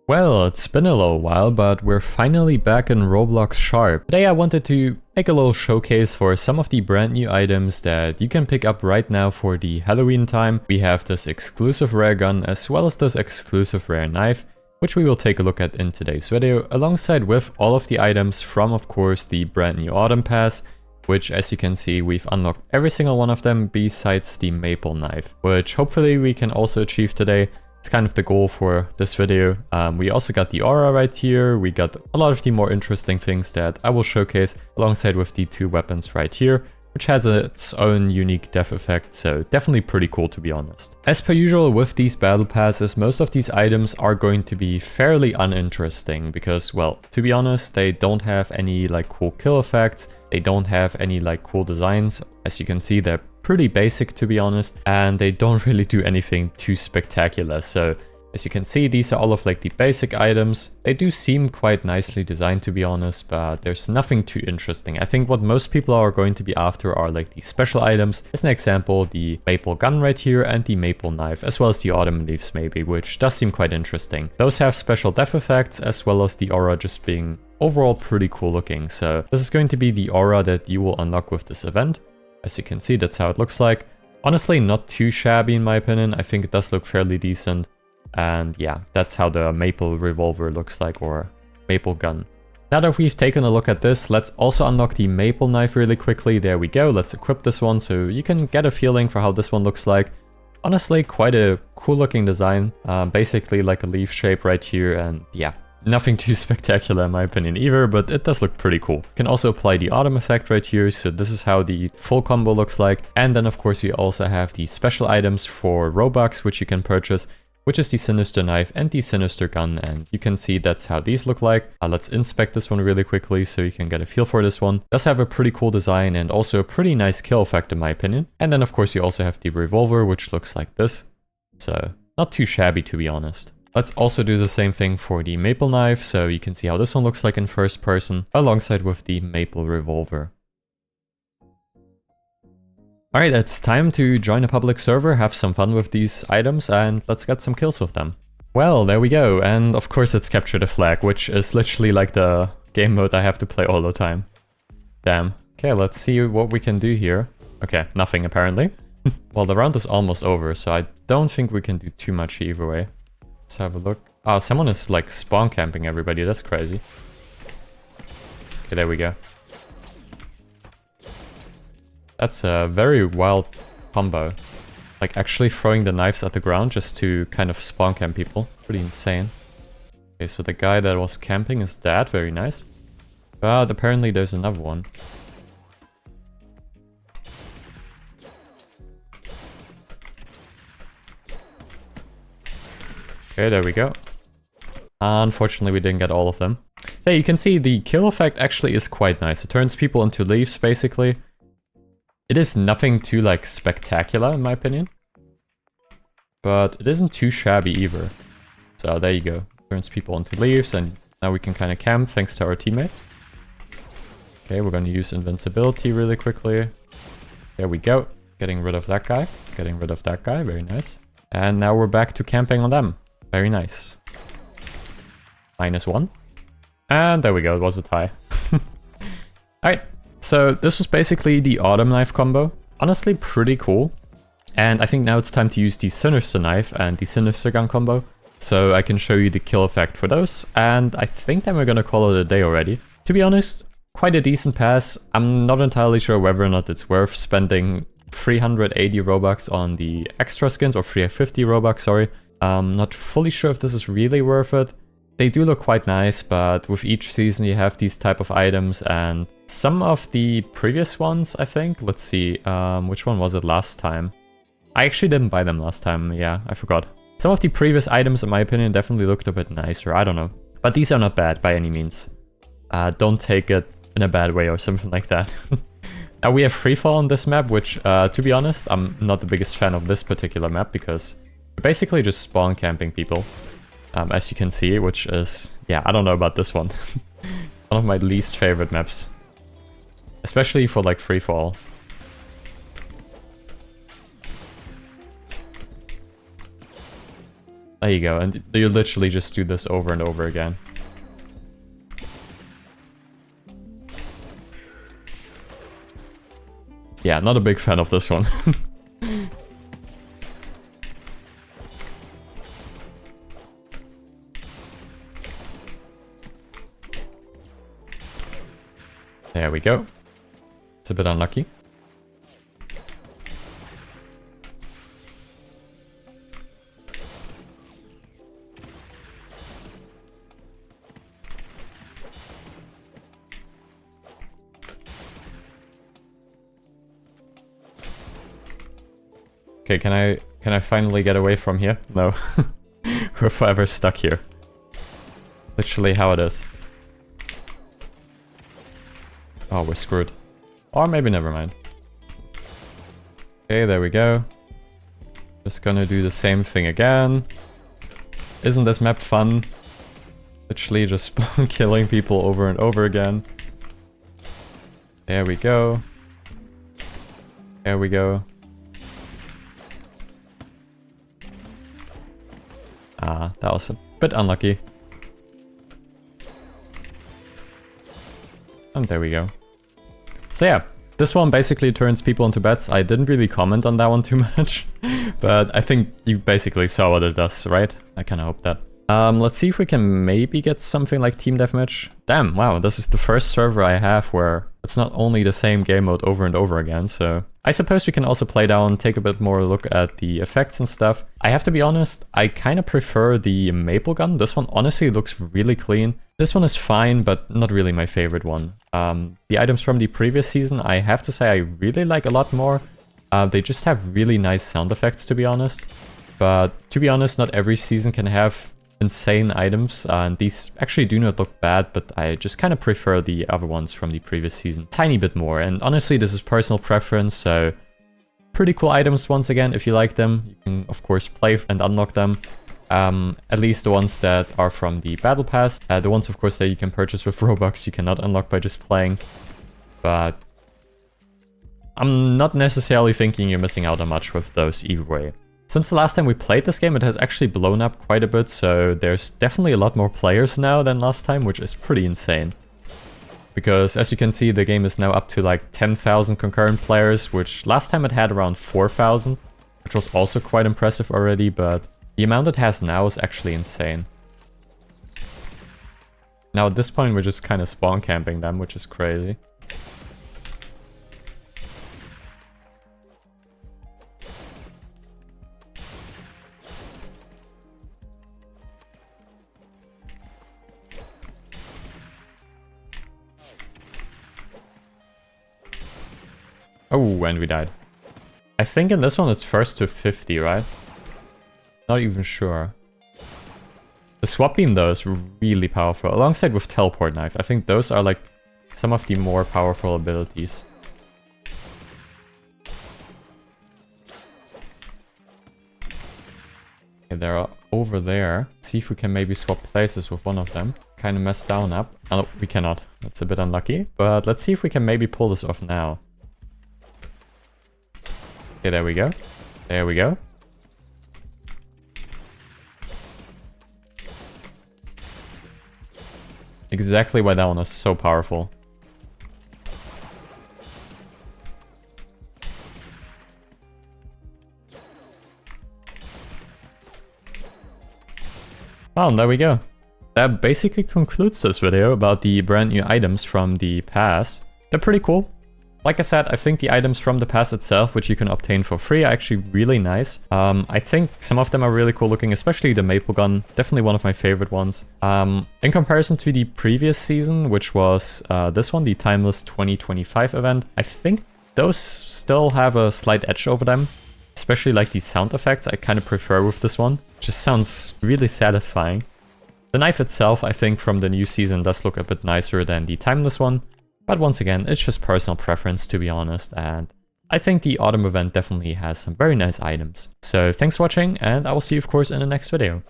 Well, it's been a little while, but we're finally back in Roblox Sharp. Today I wanted to make a little showcase for some of the brand new items that you can pick up right now for the Halloween time. We have this exclusive rare gun as well as this exclusive rare knife, which we will take a look at in today's video, alongside with all of the items from, of course, the brand new Autumn Pass, which, as you can see, we've unlocked every single one of them besides the maple knife, which hopefully we can also achieve today. It's kind of the goal for this video. We also got the aura right here. We got a lot of the more interesting things that I will showcase alongside with the two weapons right here, which has its own unique death effect, so definitely pretty cool to be honest. As per usual with these battle passes, most of these items are going to be fairly uninteresting because, well, to be honest, they don't have any like cool kill effects. They don't have any like cool designs. As you can see, they're pretty basic to be honest, and they don't really do anything too spectacular. So as you can see, these are all of like the basic items. They do seem quite nicely designed to be honest, but there's nothing too interesting. I think what most people are going to be after are like the special items. As an example, the maple gun right here and the maple knife, as well as the autumn leaves maybe, which does seem quite interesting. Those have special death effects as well as the aura just being overall pretty cool looking. So this is going to be the aura that you will unlock with this event. As you can see, that's how it looks like. Honestly, not too shabby in my opinion. I think it does look fairly decent. And yeah, that's how the maple revolver looks like, or maple gun. Now that we've taken a look at this, let's also unlock the maple knife really quickly. There we go. Let's equip this one so you can get a feeling for how this one looks like. Honestly, quite a cool looking design. Basically like a leaf shape right here, and yeah. Nothing too spectacular in my opinion either, but it does look pretty cool. You can also apply the autumn effect right here, so this is how the full combo looks like. And then of course we also have the special items for Robux, which you can purchase, which is the Sinister Knife and the Sinister Gun, and you can see that's how these look like. Let's inspect this one really quickly so you can get a feel for this one. It does have a pretty cool design and also a pretty nice kill effect in my opinion. And then of course you also have the Revolver, which looks like this. So not too shabby to be honest. Let's also do the same thing for the maple knife, so you can see how this one looks like in first person, alongside with the maple revolver. Alright, it's time to join a public server, have some fun with these items, and let's get some kills with them. Well, there we go, and of course it's capture the flag, which is literally like the game mode I have to play all the time. Damn. Okay, let's see what we can do here. Okay, nothing apparently. Well, the round is almost over, so I don't think we can do too much either way. Let's have a look. Oh, someone is like spawn camping everybody. That's crazy. Okay, there we go. That's a very wild combo. Like actually throwing the knives at the ground just to kind of spawn camp people. Pretty insane. Okay, so the guy that was camping is dead. Very nice. But apparently there's another one. Okay, there we go. Unfortunately, we didn't get all of them. So you can see the kill effect actually is quite nice. It turns people into leaves, basically. It is nothing too, like, spectacular, in my opinion. But it isn't too shabby either. So there you go. Turns people into leaves, and now we can kind of camp thanks to our teammate. Okay, we're going to use invincibility really quickly. There we go. Getting rid of that guy. Getting rid of that guy. Very nice. And now we're back to camping on them. Very nice. -1. And there we go, it was a tie. Alright, so this was basically the autumn knife combo. Honestly, pretty cool. And I think now it's time to use the Sinister Knife and the Sinister Gun combo. So I can show you the kill effect for those. And I think then we're gonna call it a day already. To be honest, quite a decent pass. I'm not entirely sure whether or not it's worth spending 380 Robux on the extra skins, or 350 Robux, sorry. Not fully sure if this is really worth it. They do look quite nice, but with each season you have these type of items, and some of the previous ones, I think. Let's see, which one was it last time? I actually didn't buy them last time, yeah, I forgot. Some of the previous items, in my opinion, definitely looked a bit nicer, I don't know. But these are not bad by any means. Don't take it in a bad way or something like that. Now we have freefall on this map, which, to be honest, I'm not the biggest fan of this particular map, because we're basically just spawn camping people, as you can see, which is, yeah, I don't know about this one. One of my least favorite maps, especially for like freefall. There you go, and you literally just do this over and over again. Yeah, not a big fan of this one. There we go. It's a bit unlucky. Okay, can I finally get away from here? No. We're forever stuck here. Literally how it is. Oh, we're screwed. Or maybe never mind. Okay, there we go. Just gonna do the same thing again. Isn't this map fun? Literally just spawn killing people over and over again. There we go. There we go. Ah, that was a bit unlucky. And there we go. So yeah, this one basically turns people into bats. I didn't really comment on that one too much, but I think you basically saw what it does, right? I kind of hope that. Let's see if we can maybe get something like Team Deathmatch. Damn, wow, this is the first server I have where it's not only the same game mode over and over again, so I suppose we can also play down, take a bit more look at the effects and stuff. I have to be honest, I kind of prefer the maple gun. This one honestly looks really clean. This one is fine, but not really my favorite one. The items from the previous season, I have to say I really like a lot more. They just have really nice sound effects, to be honest. But to be honest, not every season can have insane items, and these actually do not look bad, but I just kind of prefer the other ones from the previous season tiny bit more. And honestly, this is personal preference, so pretty cool items once again. If you like them, you can of course play and unlock them. At least the ones that are from the battle pass. The ones of course that you can purchase with Robux, you cannot unlock by just playing. But I'm not necessarily thinking you're missing out on much with those either way. Since the last time we played this game, it has actually blown up quite a bit, so there's definitely a lot more players now than last time, which is pretty insane. Because as you can see, the game is now up to like 10,000 concurrent players, which last time it had around 4,000, which was also quite impressive already, but the amount it has now is actually insane. Now at this point we're just kind of spawn camping them, which is crazy. Oh, and we died. I think in this one it's first to 50, right? Not even sure. The swap beam though is really powerful, alongside with teleport knife. I think those are like some of the more powerful abilities. Okay, they're over there. See if we can maybe swap places with one of them. Kind of mess down up. Oh, we cannot. That's a bit unlucky. But let's see if we can maybe pull this off now. Okay, there we go. There we go. Exactly why that one is so powerful. Well, there we go. That basically concludes this video about the brand new items from the pass. They're pretty cool. Like I said, I think the items from the pass itself, which you can obtain for free, are actually really nice. I think some of them are really cool looking, especially the maple gun. Definitely one of my favorite ones. In comparison to the previous season, which was this one, the Timeless 2025 event, I think those still have a slight edge over them. Especially like the sound effects I kind of prefer with this one. It just sounds really satisfying. The knife itself, I think from the new season, does look a bit nicer than the Timeless one. But once again, it's just personal preference, to be honest, and I think the autumn event definitely has some very nice items. So thanks for watching, and I will see you of course in the next video.